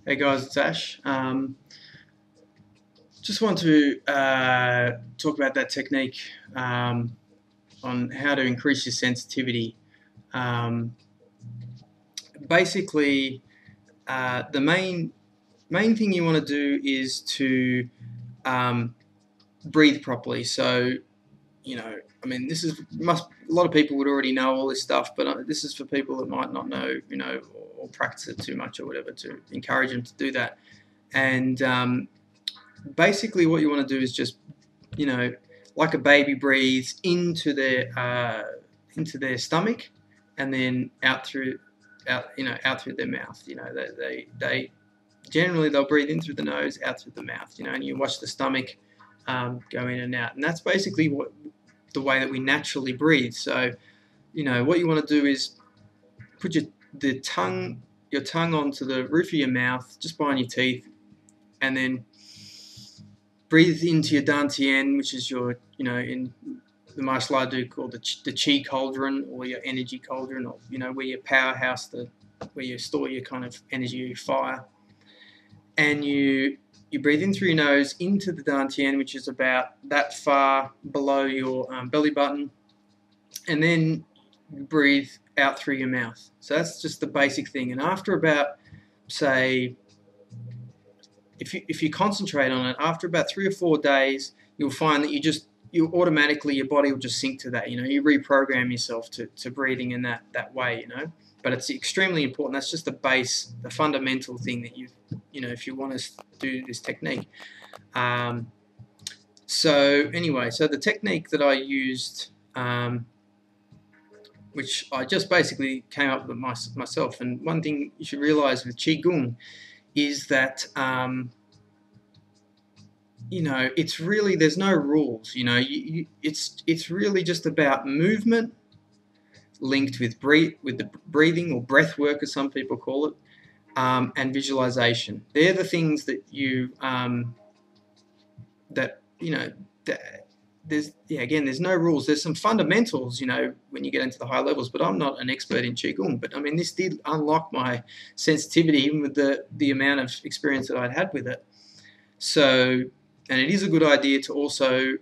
Hey guys, it's Ash. Just want to talk about that technique on how to increase your sensitivity. Basically, the main thing you want to do is to breathe properly. So, I mean, this is a lot of people would already know all this stuff, but this is for people that might not know, or practice it too much or whatever, to encourage them to do that. And basically what you want to do is just, like a baby breathes into their stomach and then out through their mouth. They generally they'll breathe in through the nose, out through the mouth. And you watch the stomach go in and out, and that's basically the way that we naturally breathe. So, what you want to do is put your tongue onto the roof of your mouth, just behind your teeth, and then breathe into your dantian, which is your, in the martial art do called the chi cauldron, or your energy cauldron, or where your powerhouse, where you store your kind of energy, your fire. And you breathe in through your nose into the dantian, which is about that far below your belly button, and then you breathe out through your mouth. So that's just the basic thing. And after about, say, if you concentrate on it, after about 3 or 4 days, you'll find that you automatically, your body will just sink to that. You reprogram yourself to breathing in that way. But it's extremely important. That's just the fundamental thing that if you want to do this technique. So anyway, so the technique that I used, which I just basically came up with myself, and one thing you should realize with Qigong is that it's really, there's no rules. It's really just about movement linked with the breathing, or breath work as some people call it, and visualization. They're the things that there's no rules. There's some fundamentals, when you get into the high levels, but I'm not an expert in Qigong. But I mean, this did unlock my sensitivity, even with the amount of experience that I'd had with it. So, and it is a good idea to also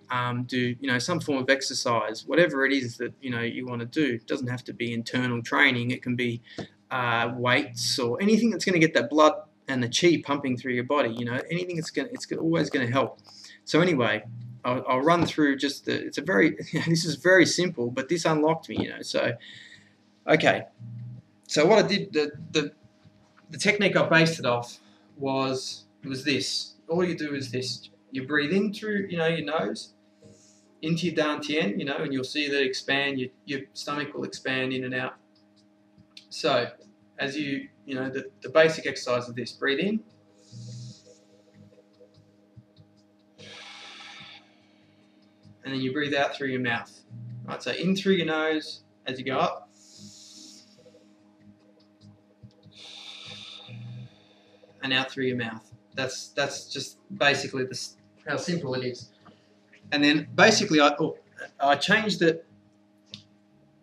do, some form of exercise, whatever it is that, you want to do. It doesn't have to be internal training. It can be weights, or anything that's going to get that blood and the chi pumping through your body. Anything it's always going to help. So anyway, I'll run through just it's a very, this is very simple, but this unlocked me, So, okay. So what I did, the technique I based it off was this. All you do is this. You breathe in through, your nose, into your dantian, and you'll see that expand. Your stomach will expand in and out. So, as the basic exercise of this, breathe in. And then you breathe out through your mouth. Right, so in through your nose as you go up. And out through your mouth. That's just basically how simple it is. And then basically I changed it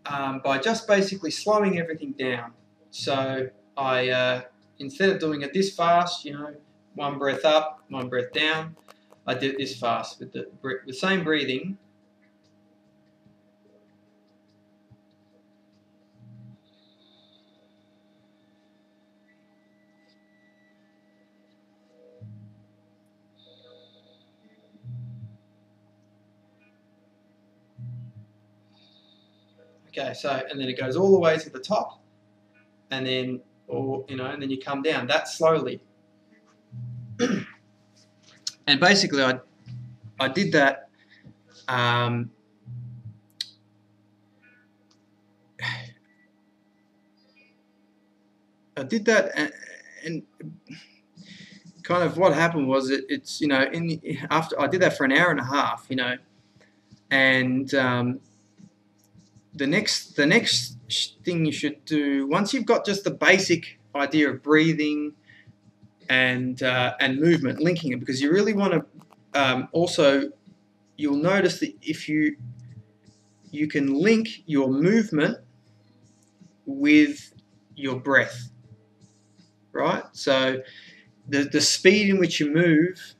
by just basically slowing everything down. So I instead of doing it this fast, one breath up, one breath down, I did it this fast with the same breathing. Okay, so, and then it goes all the way to the top, and then, and then you come down that slowly. And basically, I did that. I did that, and kind of what happened was it's after I did that for an hour and a half, and the next thing you should do, once you've got just the basic idea of breathing and movement, linking it, because you really want to also, you'll notice that if you can link your movement with your breath, right? So the speed in which you move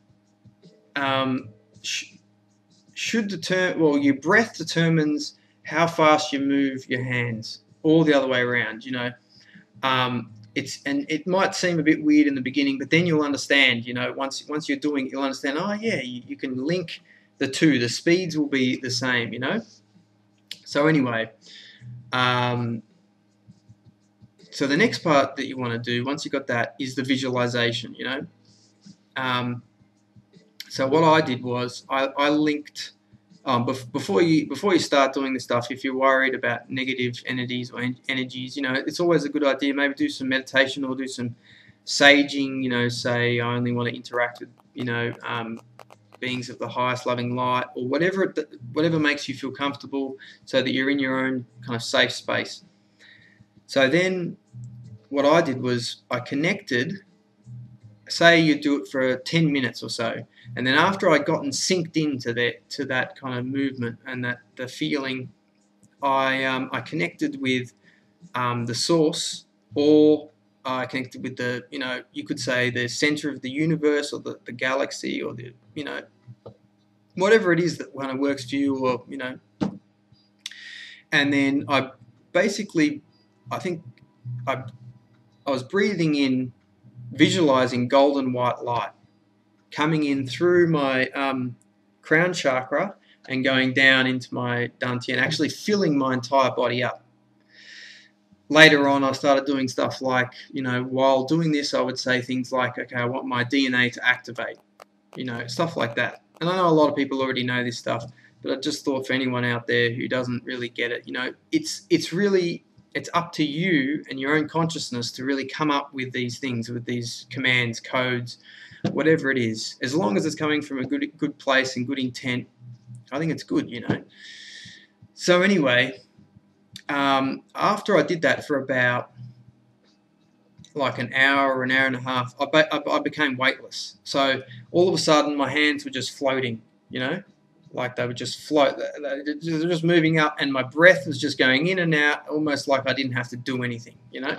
should determine, well, your breath determines how fast you move your hands, or the other way around, you know. And it might seem a bit weird in the beginning, but then you'll understand, you know, once you're doing it, you'll understand, oh yeah, you can link the two. The speeds will be the same, you know. So anyway, so the next part that you want to do, once you've got that, is the visualization, you know. So what I did was I linked, before you start doing this stuff, if you're worried about negative entities or energies, you know, it's always a good idea, maybe do some meditation or do some saging, you know, say I only want to interact with, you know, beings of the highest loving light, or whatever makes you feel comfortable, so that you're in your own kind of safe space. So then what I did was I connected, say you do it for 10 minutes or so, and then after I'd gotten synced into that kind of movement and the feeling, I connected with the source, or I connected with the, you know, you could say the center of the universe, or the galaxy, or the, you know, whatever it is that kind of works for you, or, you know. And then I think I was breathing in, visualizing golden white light coming in through my crown chakra and going down into my dantian, actually filling my entire body up. Later on, I started doing stuff like, you know, while doing this, I would say things like, okay, I want my DNA to activate, you know, stuff like that. And I know a lot of people already know this stuff, but I just thought for anyone out there who doesn't really get it, you know, it's up to you and your own consciousness to really come up with these things, with these commands, codes, whatever it is. As long as it's coming from a good place and good intent, I think it's good, you know. So anyway, after I did that for about like an hour or an hour and a half, I became weightless. So all of a sudden my hands were just floating, you know, like they would just float. They were just moving up, and my breath was just going in and out, almost like I didn't have to do anything, you know,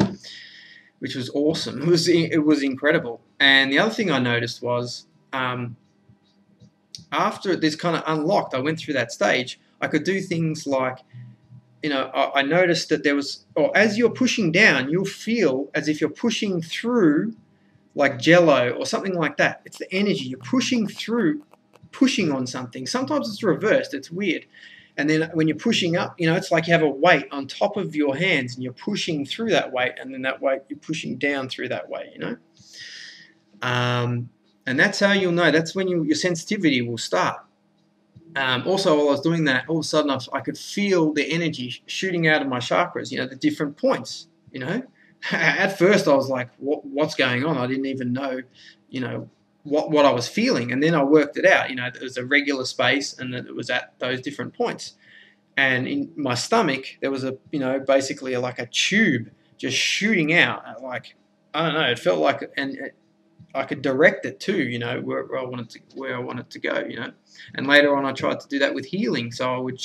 which was awesome. It was incredible. And the other thing I noticed was, after this kind of unlocked, I went through that stage, I could do things like, you know, I noticed that there was, or as you're pushing down, you'll feel as if you're pushing through like jello or something like that. It's the energy. You're pushing through, pushing on something. Sometimes it's reversed. It's weird. And then when you're pushing up, you know, it's like you have a weight on top of your hands and you're pushing through that weight, and then that weight you're pushing down through that weight, you know. And that's how you'll know. That's when your sensitivity will start. Also, while I was doing that, all of a sudden I could feel the energy shooting out of my chakras, you know, the different points, you know. At first I was like, what's going on? I didn't even know, you know, what I was feeling. And then I worked it out, you know, it was a regular space and that it was at those different points. And in my stomach, there was a, you know, basically like a tube just shooting out. Like, I don't know, it felt like, and I could direct it too, you know, where I wanted to go, you know. And later on, I tried to do that with healing. So I would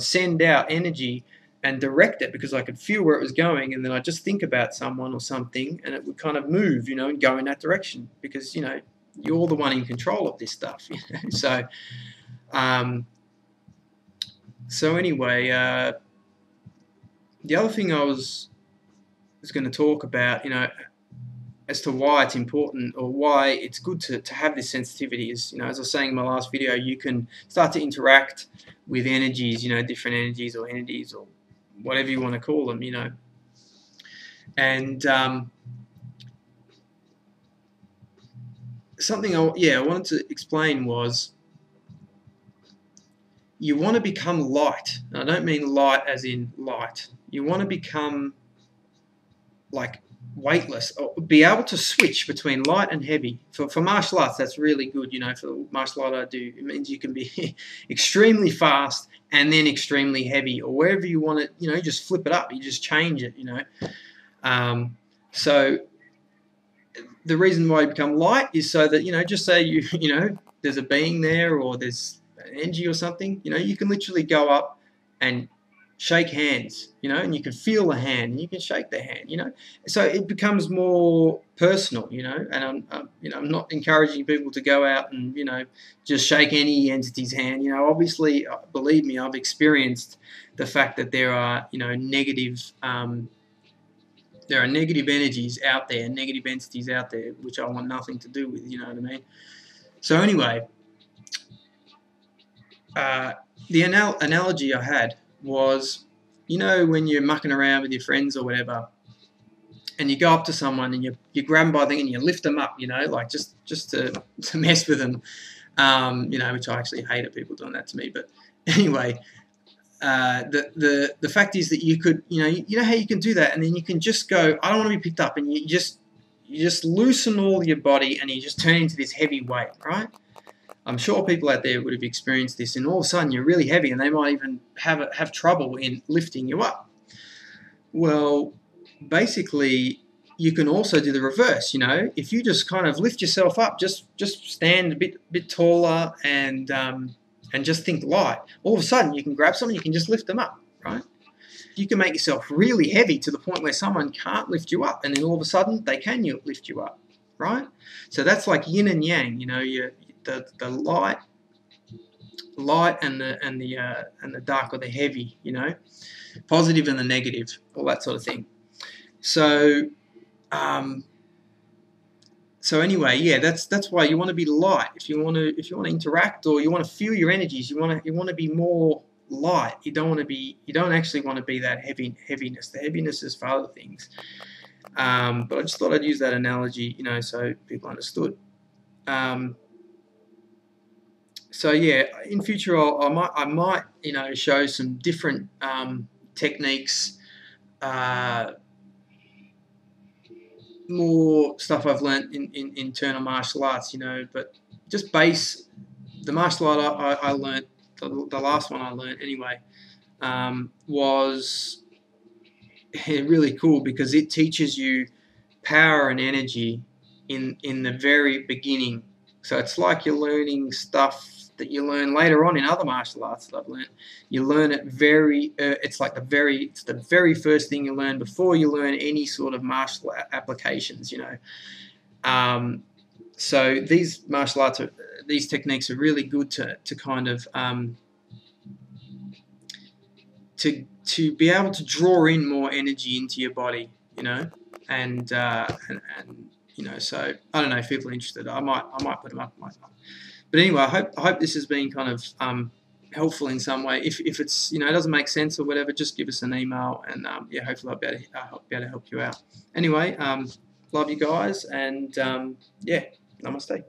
send out energy and direct it, because I could feel where it was going, and then I'd just think about someone or something, and it would kind of move, you know, and go in that direction, because, you know, you're the one in control of this stuff, you know. So anyway, the other thing I was going to talk about, you know, as to why it's important, or why it's good to have this sensitivity, is, you know, as I was saying in my last video, you can start to interact with energies, you know, different energies or entities or whatever you want to call them, you know. And something I wanted to explain was, you want to become light. And I don't mean light as in light. You want to become like weightless, or be able to switch between light and heavy. For martial arts, that's really good, you know. For the martial art I do, it means you can be extremely fast and then extremely heavy, or wherever you want it, you know, just flip it up, you just change it, you know. So the reason why you become light is so that, you know, just say you know, there's a being there, or there's an energy or something, you know, you can literally go up and shake hands, you know, and you can feel the hand, and you can shake the hand, you know. So it becomes more personal, you know. And I'm not encouraging people to go out and, you know, just shake any entity's hand. You know, obviously, believe me, I've experienced the fact that there are, you know, negative energies out there, negative entities out there, which I want nothing to do with. You know what I mean? So anyway, the analogy I had was, you know, when you're mucking around with your friends or whatever, and you go up to someone and you grab them by the thing and you lift them up, you know, like just to mess with them, you know, which I actually hated people doing that to me. But anyway, the fact is that you could, you know how you can do that, and then you can just go, I don't want to be picked up, and you just loosen all your body, and you just turn into this heavy weight, right? I'm sure people out there would have experienced this, and all of a sudden you're really heavy, and they might even have trouble in lifting you up. Well, basically, you can also do the reverse. You know, if you just kind of lift yourself up, just stand a bit taller, and just think light. All of a sudden, you can grab someone, you can just lift them up, right? You can make yourself really heavy to the point where someone can't lift you up, and then all of a sudden they can lift you up, right? So that's like yin and yang. You know, the light and the dark, or the heavy. You know, positive and the negative, all that sort of thing. So so anyway, yeah, that's why you want to be light. If you want to interact, or you want to feel your energies, you want to be more light. You don't actually want to be that heaviness. The heaviness is for other things. But I just thought I'd use that analogy, you know, so people understood. So yeah, in future I might you know, show some different techniques, more stuff I've learned in internal martial arts, you know, but just base the martial art I learned, the last one I learned anyway, was really cool, because it teaches you power and energy in the very beginning. So it's like you're learning stuff that you learn later on in other martial arts that I've learned. You learn it it's the very first thing you learn before you learn any sort of martial applications, you know. So these martial arts these techniques are really good to kind of to be able to draw in more energy into your body, you know, and you know, so I don't know if people are interested. I might put them up. But anyway, I hope this has been kind of helpful in some way. If it's, you know, it doesn't make sense or whatever, just give us an email, and yeah, hopefully I'll be able to help you out. Anyway, love you guys, and yeah, namaste.